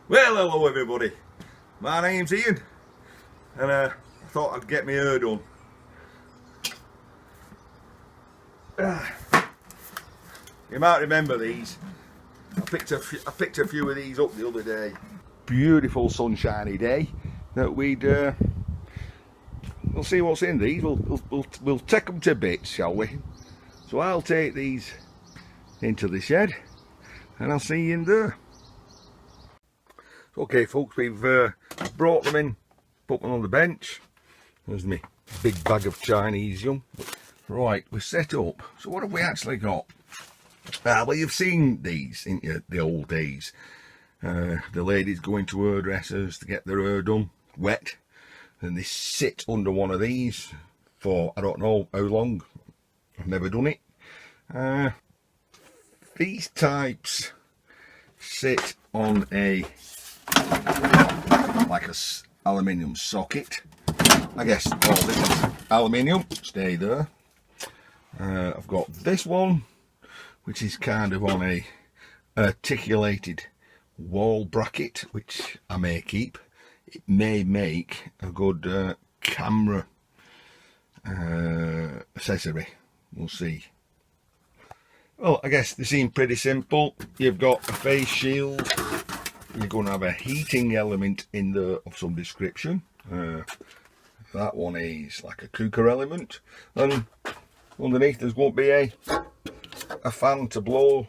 Well, hello everybody. My name's Ian, and I thought I'd get my hair done. You might remember these. I picked a few of these up the other day. Beautiful sunshiny day. That we'll see what's in these. We'll take them to bits, shall we? So I'll take these into the shed, and I'll see you in there. Okay folks, we've brought them in, put them on the bench. There's me big bag of Chinese yum. Right, we're set up. So what have we actually got? Well, you've seen these in the old days. The ladies go into hairdressers to get their hair done, wet. And they sit under one of these for, I don't know how long. I've never done it. These types sit on like a aluminium socket. I guess all this is aluminium, stay there. I've got this one, which is kind of on a articulated wall bracket, which I may keep. It may make a good camera accessory. We'll see. Well, I guess they seem pretty simple. You've got a face shield. You're going to have a heating element in there of some description. That one is like a cooker element, and underneath there's going to be a fan to blow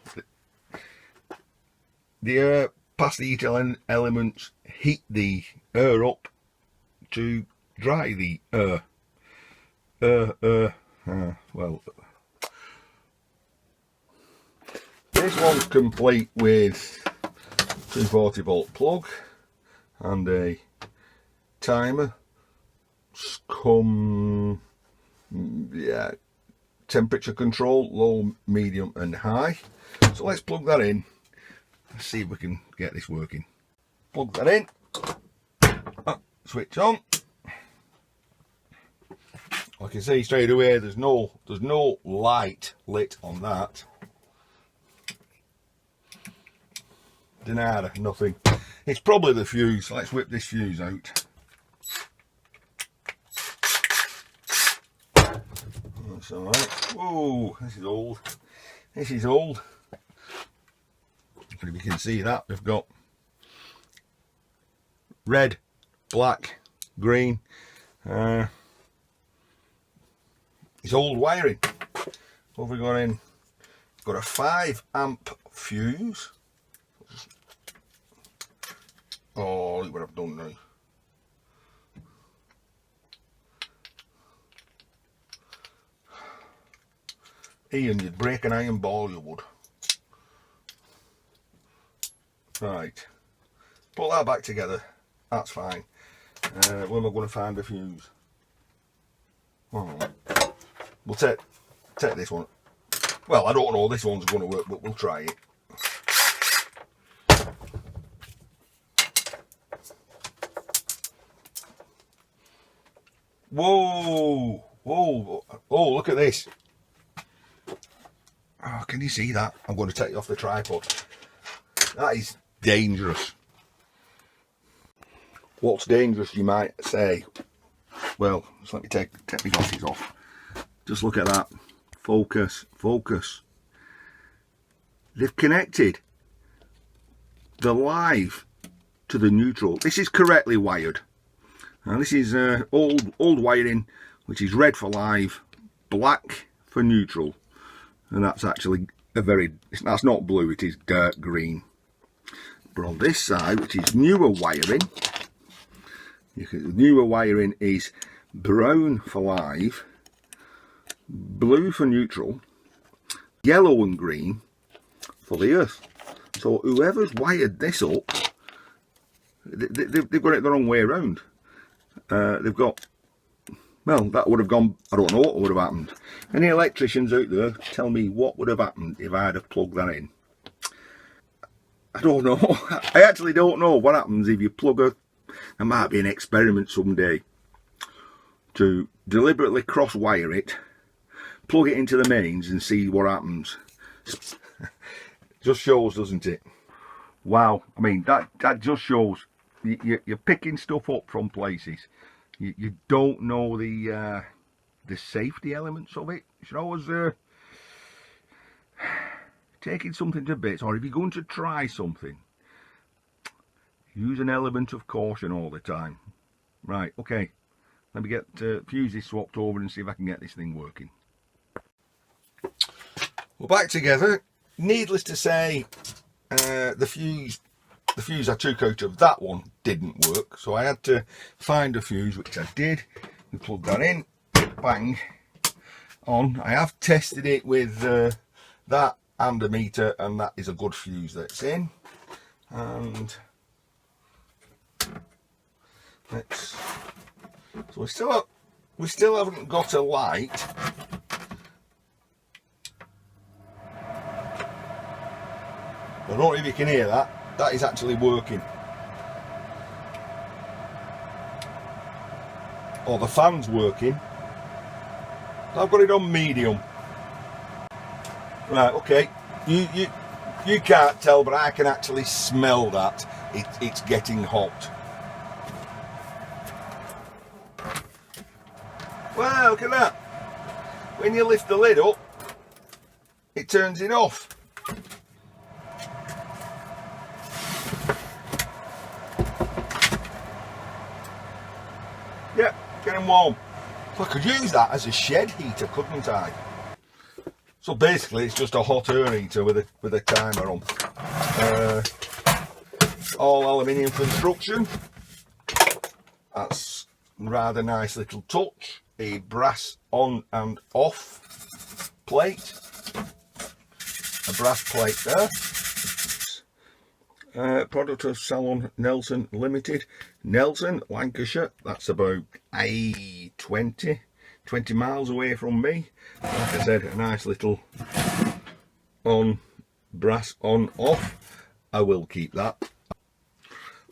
the air past the heating elements, heat the air up to dry the air. Well, this one's complete with 240 volt plug and a timer, temperature control, low, medium and high. So let's plug that in. Let's see if we can get this working. Plug that in, switch on. I can see straight away there's no light lit on that. Nada, nothing. It's probably the fuse. Let's whip this fuse out. That's alright. Whoa, this is old. This is old. And if you can see that, we've got red, black, green. It's old wiring. What have we got in? Got a 5 amp fuse. Oh, look what I've done now. Ian, you'd break an iron ball, you would. Right. Put that back together. That's fine. Where am I going to find the fuse? Oh, we'll take this one. Well, I don't know this one's going to work, but we'll try it. Whoa, whoa, oh, look at this. Oh, can you see that? I'm going to take it off the tripod. That is dangerous. What's dangerous, you might say? Well, just let me take my glasses off. Just look at that. Focus, focus. They've connected the live to the neutral. This is correctly wired. Now this is old wiring, which is red for live, black for neutral, and that's actually that's not blue, it is dark green. But on this side, which is newer wiring, newer wiring is brown for live, blue for neutral, yellow and green for the earth. So whoever's wired this up, they've got it the wrong way around. They've got, well, that would have gone, I don't know what would have happened. Any electricians out there, tell me what would have happened if I'd have plugged that in. I don't know. I actually don't know what happens if you plug a, there might be an experiment someday to deliberately cross wire it, plug it into the mains and see what happens. Just shows, doesn't it? wow, I mean that just shows you're picking stuff up from places you don't know the safety elements of it. You should always taking something to bits, or if you're going to try something, use an element of caution all the time. Right, okay, let me get fuses swapped over and see if I can get this thing working. We're back together. Needless to say, the fuse I took out of that one didn't work, so I had to find a fuse, which I did. We plugged that in, bang, on. I have tested it with that and a meter, and that is a good fuse that's in. And let's, so we still haven't got a light. I don't know if you can hear that. That is actually working. Oh, the fan's working. I've got it on medium. Right, okay. You can't tell, but I can actually smell that. It's getting hot. Wow, look at that. When you lift the lid up, it turns it off. Yep, getting warm. So I could use that as a shed heater, couldn't I? So basically it's just a hot air heater with a timer on. All aluminium construction. That's a rather nice little touch. A brass on and off plate. A brass plate there. Product of Salon Nelson Limited, Nelson, Lancashire. That's about 20 miles away from me. Like I said, a nice little on, brass on off. I will keep that.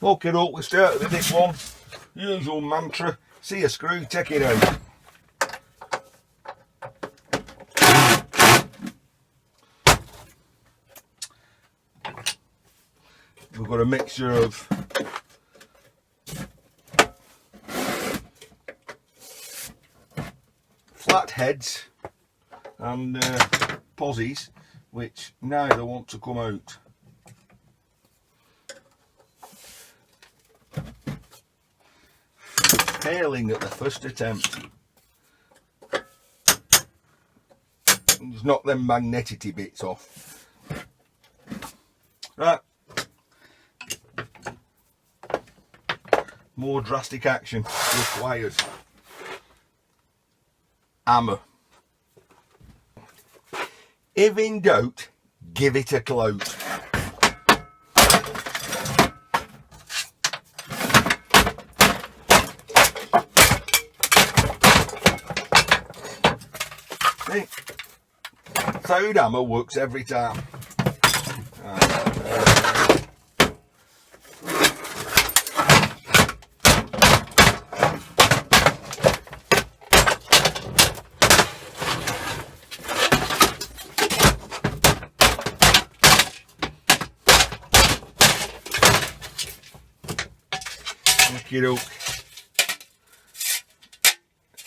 Okay, we started with this one. Usual mantra: see a screw, take it out. We've got a mixture of flat heads and posies, which neither want to come out. Failing at the first attempt. Just knock them magneticity bits off. Right. More drastic action required. Hammer. If in doubt, give it a clout. See? Third hammer works every time.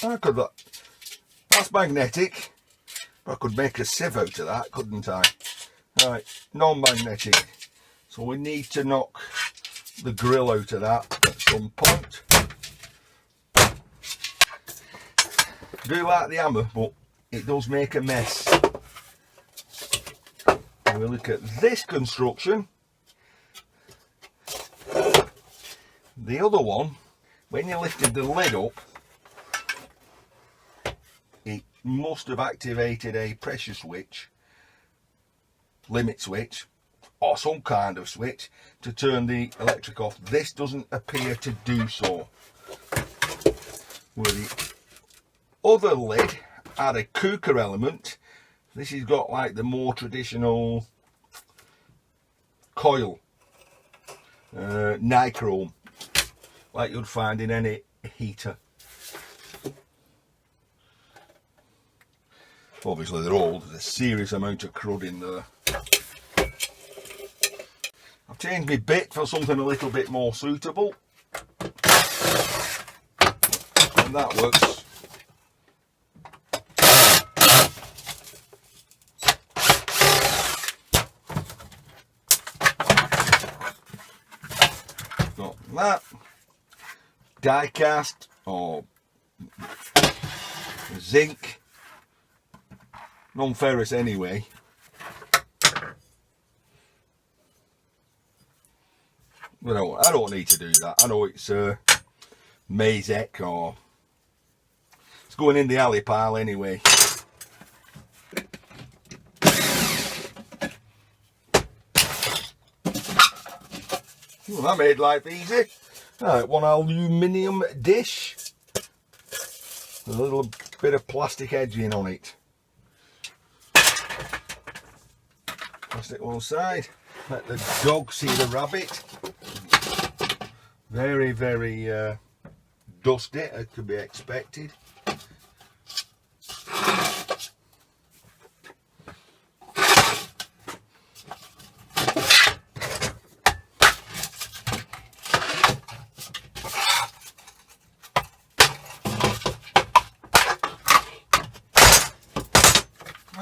I could, that's magnetic, but I could make a sieve out of that, couldn't I? Right, non-magnetic. So we need to knock the grill out of that at some point. I do like the hammer, but it does make a mess. When we look at this construction, the other one, when you lifted the lid up, it must have activated a pressure switch, limit switch, or some kind of switch to turn the electric off. This doesn't appear to do so. Where the other lid had a cooker element. This has got like the more traditional coil, nichrome, like you'd find in any heater. Obviously they're old, there's a serious amount of crud in there. I've changed my bit for something a little bit more suitable. And that works. Got that. Die cast or zinc. Non-ferrous anyway. But I don't need to do that. I know it's Mazek or it's going in the alley pile anyway. Well, that made life easy. Right, one aluminium dish. A little bit of plastic edging on it. Plastic one side. Let the dog see the rabbit. Very, very dusty, as could be expected.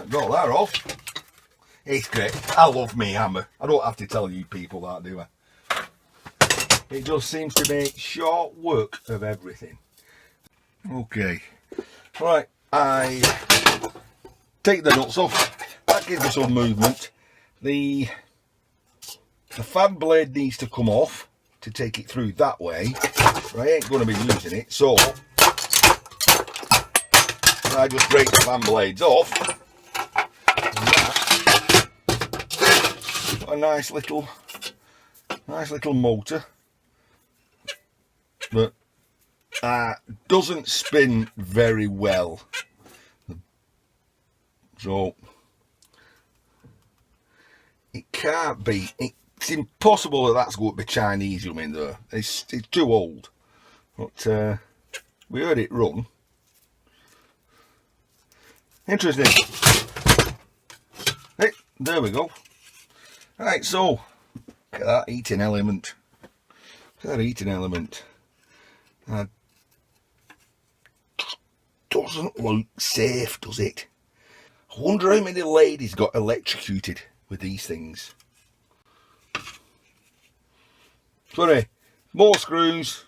Got that off. It's great. I love me hammer. I don't have to tell you people that, do I? It just seems to make short work of everything. Okay. Right, I take the nuts off. That gives us some movement. The fan blade needs to come off to take it through that way. I ain't going to be using it, so I just break the fan blades off. A nice little motor, but doesn't spin very well, so it can't be. It's impossible that that's going to be Chinese in there. It's too old. But we heard it run. Interesting. Hey, there we go. Right, so look at that heating element. Look at that heating element. Doesn't look safe, does it? I wonder how many ladies got electrocuted with these things. So anyway, more screws.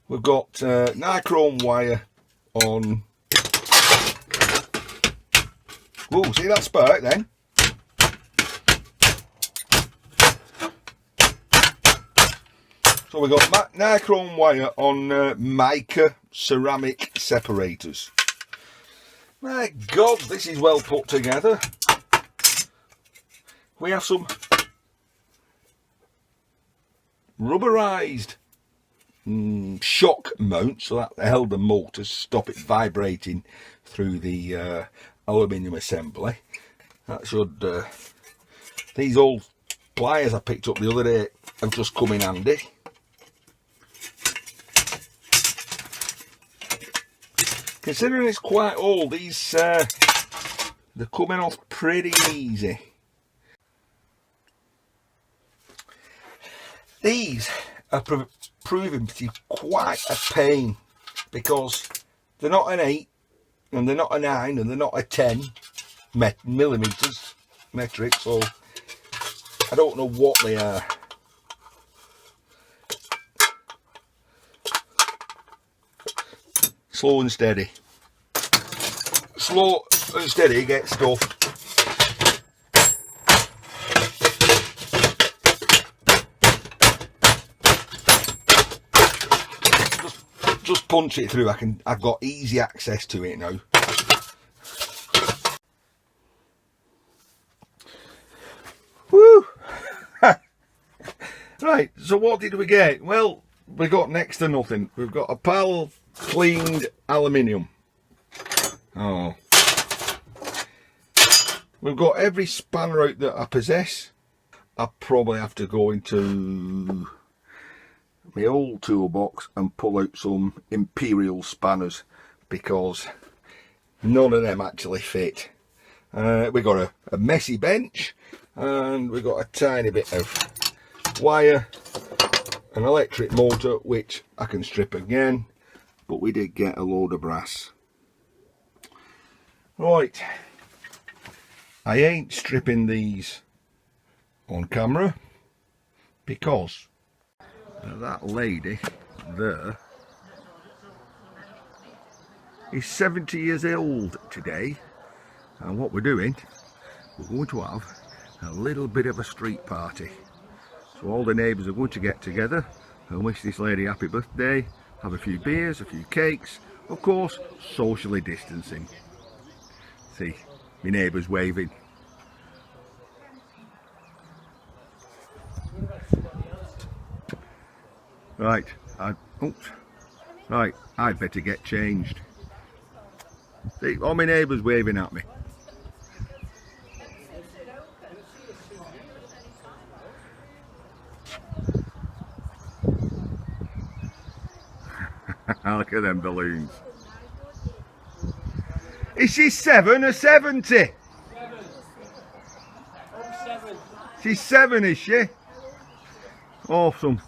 We've got nichrome wire on. Whoa, see that spark then? So we've got nichrome wire on mica ceramic separators. My God, this is well put together. We have some rubberized shock mount, so that held the motor, stop it vibrating through the aluminium assembly. That should, these old pliers I picked up the other day have just come in handy. Considering it's quite old, these they're coming off pretty easy. These are proving to be quite a pain because they're not an 8 and they're not a 9 and they're not a 10 millimeters metric, so I don't know what they are. Slow and steady. Slow and steady gets stuff. Just punch it through. I've got easy access to it now. Woo! Right, so what did we get? Well, we got next to nothing. We've got a pile of cleaned aluminium. Oh, we've got every spanner out that I possess. I probably have to go into my old toolbox and pull out some Imperial spanners because none of them actually fit. We got a messy bench and we got a tiny bit of wire, an electric motor which I can strip again, but we did get a load of brass. Right, I ain't stripping these on camera because that lady there is 70 years old today, and what we're doing, we're going to have a little bit of a street party. So all the neighbours are going to get together and wish this lady happy birthday, have a few beers, a few cakes, of course socially distancing. See, my neighbours waving. Right, right, I'd better get changed. See, all my neighbours waving at me. Look at them balloons. Is she 7 or 70? 7. She's 7, is she? Awesome.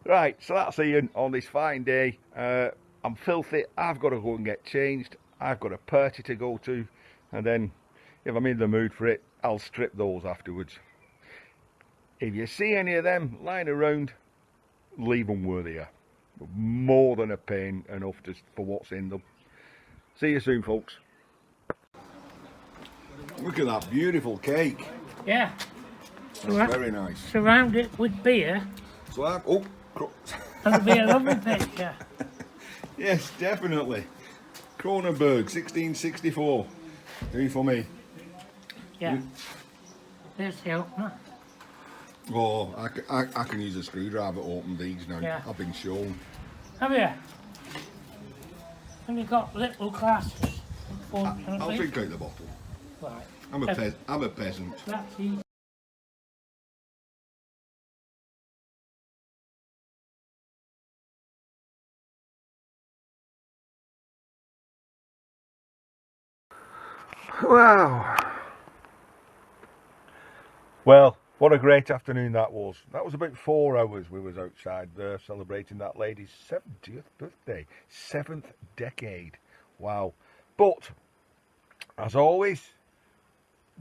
Right, so that's Ian on this fine day. I'm filthy, I've got to go and get changed. I've got a party to go to, and then if I'm in the mood for it, I'll strip those afterwards. If you see any of them lying around, leave them where they are. More than a pain enough just for what's in them. See you soon, folks. Look at that beautiful cake. Yeah. That's very nice. Surround it with beer. So oh, That'll be a lovely picture. yes, definitely. Kronenberg, 1664. Do for me. Yeah. There's the opener. Oh, I can use a screwdriver to open these now. Yeah. I've been shown. Have you? And you've got little glasses, unfortunately. I'll drink out the bottle. Right. I'm a peasant. That's easy. Wow. Well, what a great afternoon that was. That was about 4 hours we was outside there celebrating that lady's 70th birthday. 7th decade. Wow. But, as always,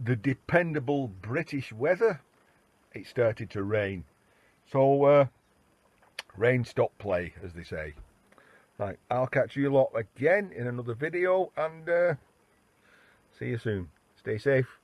the dependable British weather, it started to rain. So, rain stop play, as they say. Right, I'll catch you lot again in another video, and see you soon. Stay safe.